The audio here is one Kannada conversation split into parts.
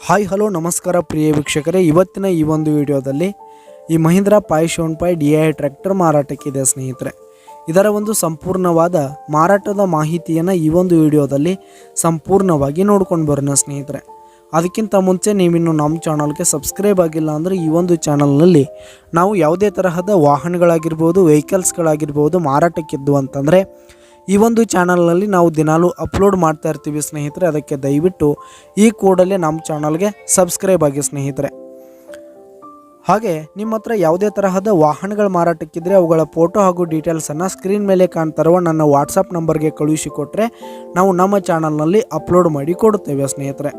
ಹಾಯ್ ಹಲೋ ನಮಸ್ಕಾರ ಪ್ರಿಯ ವೀಕ್ಷಕರೇ, ಇವತ್ತಿನ ಈ ಒಂದು ವಿಡಿಯೋದಲ್ಲಿ ಈ ಮಹೀಂದ್ರಾ 575 DI ಟ್ರ್ಯಾಕ್ಟರ್ ಮಾರಾಟಕ್ಕಿದೆ ಸ್ನೇಹಿತರೆ. ಇದರ ಒಂದು ಸಂಪೂರ್ಣವಾದ ಮಾರಾಟದ ಮಾಹಿತಿಯನ್ನು ಈ ಒಂದು ವಿಡಿಯೋದಲ್ಲಿ ಸಂಪೂರ್ಣವಾಗಿ ನೋಡ್ಕೊಂಡು ಬರೋಣ ಸ್ನೇಹಿತರೆ. ಅದಕ್ಕಿಂತ ಮುಂಚೆ ನೀವಿನ್ನು ನಮ್ಮ ಚಾನಲ್ಗೆ ಸಬ್ಸ್ಕ್ರೈಬ್ ಆಗಿಲ್ಲ ಅಂದರೆ ಈ ಒಂದು ಚಾನಲ್ನಲ್ಲಿ ನಾವು ಯಾವುದೇ ತರಹದ ವಾಹನಗಳಾಗಿರ್ಬೋದು, ವೆಹಿಕಲ್ಸ್ಗಳಾಗಿರ್ಬೋದು ಮಾರಾಟಕ್ಕಿದ್ದು ಅಂತಂದರೆ ಈ ಒಂದು ಚಾನಲ್ನಲ್ಲಿ ನಾವು ದಿನಾಲೂ ಅಪ್ಲೋಡ್ ಮಾಡ್ತಾ ಇರ್ತೀವಿ ಸ್ನೇಹಿತರೆ. ಅದಕ್ಕೆ ದಯವಿಟ್ಟು ಈ ಕೂಡಲೇ ನಮ್ಮ ಚಾನಲ್ಗೆ ಸಬ್ಸ್ಕ್ರೈಬ್ ಆಗಿ ಸ್ನೇಹಿತರೆ. ಹಾಗೆ ನಿಮ್ಮ ಹತ್ರ ಯಾವುದೇ ತರಹದ ವಾಹನಗಳ ಮಾರಾಟಕ್ಕಿದ್ರೆ ಅವುಗಳ ಫೋಟೋ ಹಾಗೂ ಡೀಟೇಲ್ಸನ್ನು ಸ್ಕ್ರೀನ್ ಮೇಲೆ ಕಾಣ್ತಾರೋ ನನ್ನ ವಾಟ್ಸಪ್ ನಂಬರ್ಗೆ ಕಳುಹಿಸಿಕೊಟ್ರೆ ನಾವು ನಮ್ಮ ಚಾನಲ್ನಲ್ಲಿ ಅಪ್ಲೋಡ್ ಮಾಡಿ ಕೊಡುತ್ತೇವೆ ಸ್ನೇಹಿತರೆ.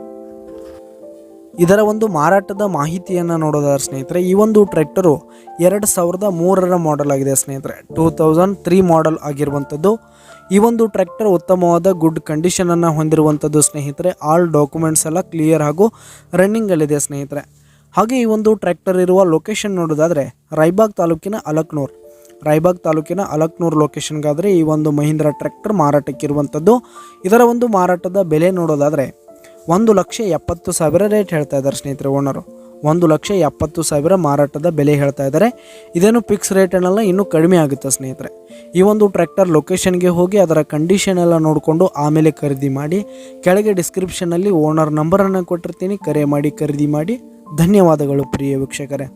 ಇದರ ಒಂದು ಮಾರಾಟದ ಮಾಹಿತಿಯನ್ನು ನೋಡೋದಾದ್ರೆ ಸ್ನೇಹಿತರೆ, ಈ ಒಂದು ಟ್ರ್ಯಾಕ್ಟರು 2003 ಮಾಡೆಲ್ ಆಗಿದೆ ಸ್ನೇಹಿತರೆ. 2003 ಮಾಡೆಲ್ ಆಗಿರುವಂಥದ್ದು. ಈ ಒಂದು ಟ್ರ್ಯಾಕ್ಟರ್ ಉತ್ತಮವಾದ ಗುಡ್ ಕಂಡೀಷನನ್ನು ಹೊಂದಿರುವಂಥದ್ದು ಸ್ನೇಹಿತರೆ. ಆಲ್ ಡಾಕ್ಯುಮೆಂಟ್ಸ್ ಎಲ್ಲ ಕ್ಲಿಯರ್ ಹಾಗೂ ರನ್ನಿಂಗಲ್ಲಿದೆ ಸ್ನೇಹಿತರೆ. ಹಾಗೆ ಈ ಒಂದು ಟ್ರ್ಯಾಕ್ಟರ್ ಇರುವ ಲೊಕೇಶನ್ ನೋಡೋದಾದರೆ ರಾಯಬಾಗ್ ತಾಲೂಕಿನ ಅಲಕ್ನೂರು ಲೊಕೇಶನ್ಗಾದರೆ ಈ ಒಂದು ಮಹೀಂದ್ರಾ ಟ್ರ್ಯಾಕ್ಟರ್ ಮಾರಾಟಕ್ಕಿರುವಂಥದ್ದು. ಇದರ ಒಂದು ಮಾರಾಟದ ಬೆಲೆ ನೋಡೋದಾದರೆ 1,70,000 ರೇಟ್ ಹೇಳ್ತಾ ಇದ್ದಾರೆ ಸ್ನೇಹಿತರೆ. ಓನರು 1,70,000 ಮಾರಾಟದ ಬೆಲೆ ಹೇಳ್ತಾ ಇದ್ದಾರೆ. ಇದೇನು ಫಿಕ್ಸ್ ರೇಟ್ ಏನಲ್ಲ, ಇನ್ನೂ ಕಡಿಮೆ ಆಗುತ್ತೆ ಸ್ನೇಹಿತರೆ. ಈ ಒಂದು ಟ್ರ್ಯಾಕ್ಟರ್ ಲೊಕೇಶನ್ಗೆ ಹೋಗಿ ಅದರ ಕಂಡೀಷನ್ ಎಲ್ಲ ನೋಡಿಕೊಂಡು ಆಮೇಲೆ ಖರೀದಿ ಮಾಡಿ. ಕೆಳಗೆ ಡಿಸ್ಕ್ರಿಪ್ಷನಲ್ಲಿ ಓನರ್ ನಂಬರನ್ನು ಕೊಟ್ಟಿರ್ತೀನಿ, ಕರೆ ಮಾಡಿ ಖರೀದಿ ಮಾಡಿ. ಧನ್ಯವಾದಗಳು ಪ್ರಿಯ ವೀಕ್ಷಕರೇ.